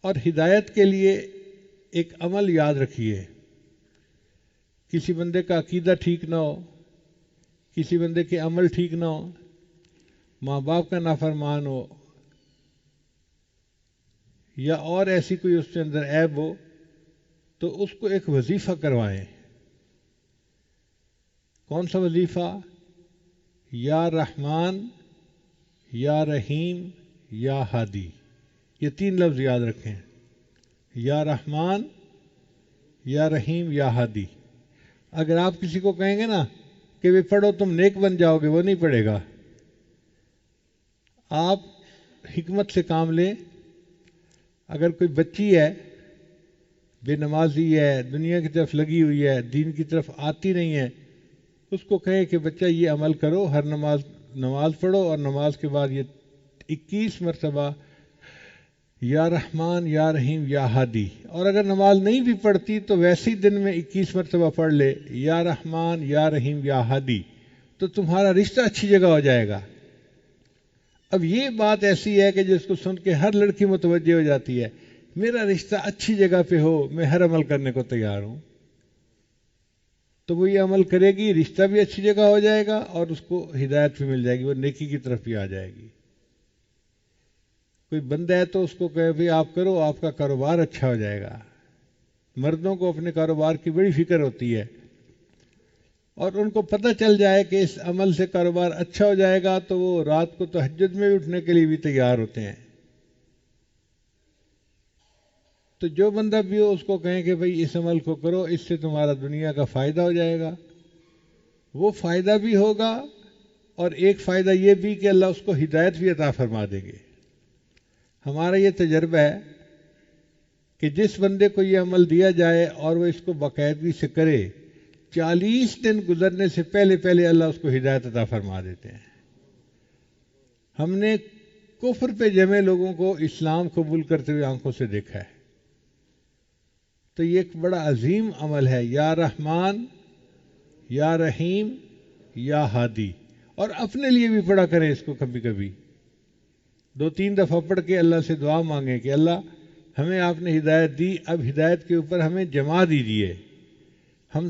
اور ہدایت کے لیے ایک عمل یاد رکھیے. کسی بندے کا عقیدہ ٹھیک نہ ہو، کسی بندے کے عمل ٹھیک نہ ہو، ماں باپ کا نافرمان ہو، یا اور ایسی کوئی اس کے اندر عیب ہو، تو اس کو ایک وظیفہ کروائیں. کون سا وظیفہ؟ یا رحمان، یا رحیم، یا ہادی. یہ 3 لفظ یاد رکھیں. یا رحمان، یا رحیم، یا ہادی. اگر آپ کسی کو کہیں گے نا کہ وہ پڑھو تم نیک بن جاؤ گے، وہ نہیں پڑھے گا. آپ حکمت سے کام لیں. اگر کوئی بچی ہے، بے نمازی ہے، دنیا کی طرف لگی ہوئی ہے، دین کی طرف آتی نہیں ہے، اس کو کہیں کہ بچہ یہ عمل کرو، ہر نماز پڑھو، اور نماز کے بعد یہ 21 مرتبہ یا رحمان، یا رحیم، یا ہادی. اور اگر نماز نہیں بھی پڑھتی تو ویسے ہی دن میں 21 مرتبہ پڑھ لے یا رحمان، یا رحیم، یا ہادی، تو تمہارا رشتہ اچھی جگہ ہو جائے گا. اب یہ بات ایسی ہے کہ جس کو سن کے ہر لڑکی متوجہ ہو جاتی ہے، میرا رشتہ اچھی جگہ پہ ہو، میں ہر عمل کرنے کو تیار ہوں. تو وہ یہ عمل کرے گی، رشتہ بھی اچھی جگہ ہو جائے گا اور اس کو ہدایت بھی مل جائے گی، وہ نیکی کی طرف بھی آ جائے گی. کوئی بندہ ہے تو اس کو کہے بھئی آپ کرو، آپ کا کاروبار اچھا ہو جائے گا. مردوں کو اپنے کاروبار کی بڑی فکر ہوتی ہے، اور ان کو پتہ چل جائے کہ اس عمل سے کاروبار اچھا ہو جائے گا تو وہ رات کو تہجد میں اٹھنے کے لیے بھی تیار ہوتے ہیں. تو جو بندہ بھی ہو اس کو کہیں کہ بھئی اس عمل کو کرو، اس سے تمہارا دنیا کا فائدہ ہو جائے گا. وہ فائدہ بھی ہوگا، اور ایک فائدہ یہ بھی کہ اللہ اس کو ہدایت بھی عطا فرما دیں گے. ہمارا یہ تجربہ ہے کہ جس بندے کو یہ عمل دیا جائے اور وہ اس کو باقاعدگی سے کرے، 40 دن گزرنے سے پہلے پہلے اللہ اس کو ہدایت عطا فرما دیتے ہیں. ہم نے کفر پہ جمے لوگوں کو اسلام قبول کرتے ہوئے آنکھوں سے دیکھا ہے. تو یہ ایک بڑا عظیم عمل ہے، یا رحمان، یا رحیم، یا ہادی. اور اپنے لیے بھی پڑھا کریں اس کو، کبھی کبھی 2-3 دفعہ پڑھ کے اللہ سے دعا مانگیں کہ اللہ ہمیں آپ نے ہدایت دی، اب ہدایت کے اوپر ہمیں جما دیجیے. ہم